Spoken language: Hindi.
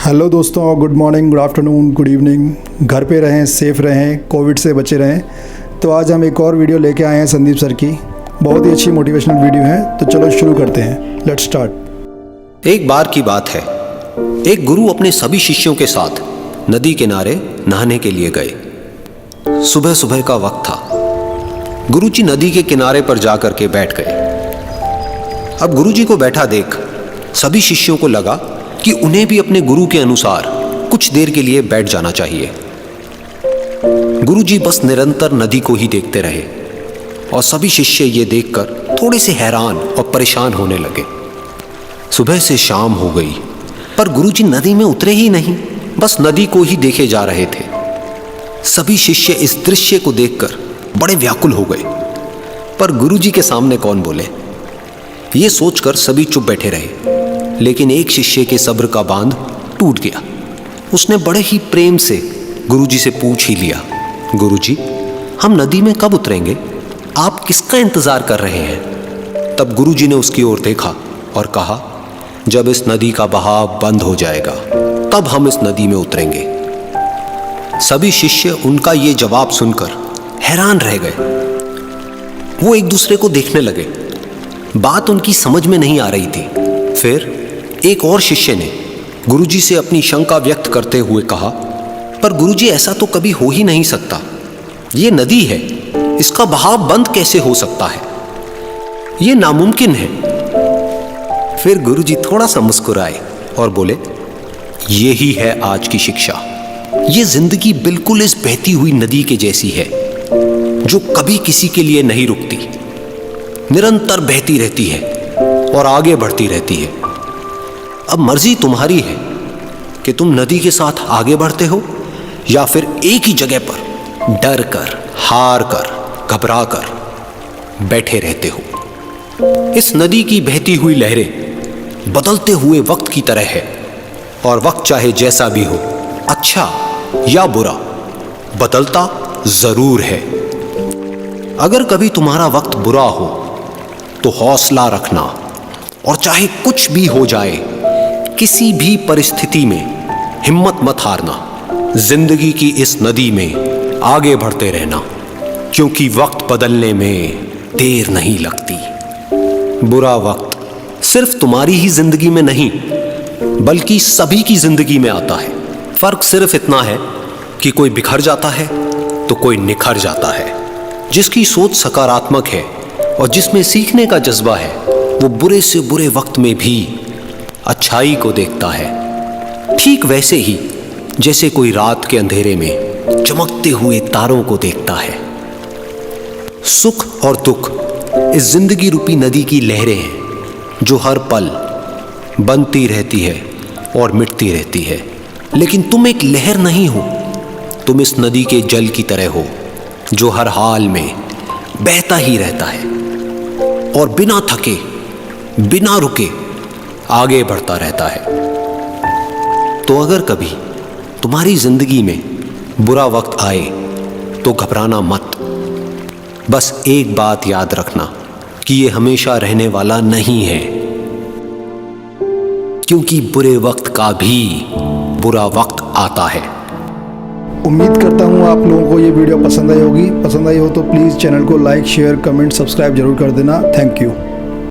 हेलो दोस्तों, good morning, good afternoon, good evening. घर पे रहें, सेफ़ रहें, कोविड से बचे रहें। तो आज हम एक और वीडियो लेके आए हैं संदीप सर की। बहुत ही अच्छी मोटिवेशनल वीडियो है। तो चलो शुरू करते हैं, लेट्स स्टार्ट। एक बार की बात है, एक गुरु अपने सभी शिष्यों के साथ नदी किनारे नहाने के लिए गए। सुबह सुबह का वक्त था। गुरुजी नदी के किनारे पर जाकर के बैठ गए। अब गुरुजी को बैठा देख सभी शिष्यों को लगा कि उन्हें भी अपने गुरु के अनुसार कुछ देर के लिए बैठ जाना चाहिए। गुरुजी बस निरंतर नदी को ही देखते रहे और सभी शिष्य ये देखकर थोड़े से हैरान और परेशान होने लगे। सुबह से शाम हो गई पर गुरुजी नदी में उतरे ही नहीं, बस नदी को ही देखे जा रहे थे। सभी शिष्य इस दृश्य को देखकर बड़े व्याकुल हो गए, पर गुरुजी के सामने कौन बोले, ये सोचकर सभी चुप बैठे रहे। लेकिन एक शिष्य के सब्र का बांध टूट गया। उसने बड़े ही प्रेम से गुरुजी से पूछ ही लिया, गुरुजी, हम नदी में कब उतरेंगे? आप किसका इंतजार कर रहे हैं? तब गुरुजी ने उसकी ओर देखा और कहा, जब इस नदी का बहाव बंद हो जाएगा तब हम इस नदी में उतरेंगे। सभी शिष्य उनका ये जवाब सुनकर हैरान रह गए। वो एक दूसरे को देखने लगे। बात उनकी समझ में नहीं आ रही थी। फिर एक और शिष्य ने गुरुजी से अपनी शंका व्यक्त करते हुए कहा, पर गुरुजी, ऐसा तो कभी हो ही नहीं सकता। ये नदी है, इसका बहाव बंद कैसे हो सकता है? ये नामुमकिन है। फिर गुरुजी थोड़ा सा मुस्कुराए और बोले, यही है आज की शिक्षा। ये जिंदगी बिल्कुल इस बहती हुई नदी के जैसी है, जो कभी किसी के लिए नहीं रुकती, निरंतर बहती रहती है और आगे बढ़ती रहती है। अब मर्जी तुम्हारी है कि तुम नदी के साथ आगे बढ़ते हो या फिर एक ही जगह पर डर कर, हार कर, घबरा कर बैठे रहते हो। इस नदी की बहती हुई लहरें बदलते हुए वक्त की तरह है, और वक्त चाहे जैसा भी हो, अच्छा या बुरा, बदलता जरूर है। अगर कभी तुम्हारा वक्त बुरा हो तो हौसला रखना, और चाहे कुछ भी हो जाए, किसी भी परिस्थिति में हिम्मत मत हारना। जिंदगी की इस नदी में आगे बढ़ते रहना, क्योंकि वक्त बदलने में देर नहीं लगती। बुरा वक्त सिर्फ तुम्हारी ही जिंदगी में नहीं, बल्कि सभी की जिंदगी में आता है। फर्क सिर्फ इतना है कि कोई बिखर जाता है तो कोई निखर जाता है। जिसकी सोच सकारात्मक है और जिसमें सीखने का जज्बा है, वो बुरे से बुरे वक्त में भी अच्छाई को देखता है। ठीक वैसे ही जैसे कोई रात के अंधेरे में चमकते हुए तारों को देखता है। सुख और दुख इस जिंदगी रूपी नदी की लहरें हैं, जो हर पल बनती रहती है और मिटती रहती है। लेकिन तुम एक लहर नहीं हो, तुम इस नदी के जल की तरह हो, जो हर हाल में बहता ही रहता है और बिना थके, बिना रुके आगे बढ़ता रहता है। तो अगर कभी तुम्हारी जिंदगी में बुरा वक्त आए तो घबराना मत। बस एक बात याद रखना कि ये हमेशा रहने वाला नहीं है, क्योंकि बुरे वक्त का भी बुरा वक्त आता है। उम्मीद करता हूँ आप लोगों को ये वीडियो पसंद आई होगी। पसंद आई हो तो प्लीज़ चैनल को लाइक, शेयर, कमेंट, सब्सक्राइब जरूर कर देना। Thank you.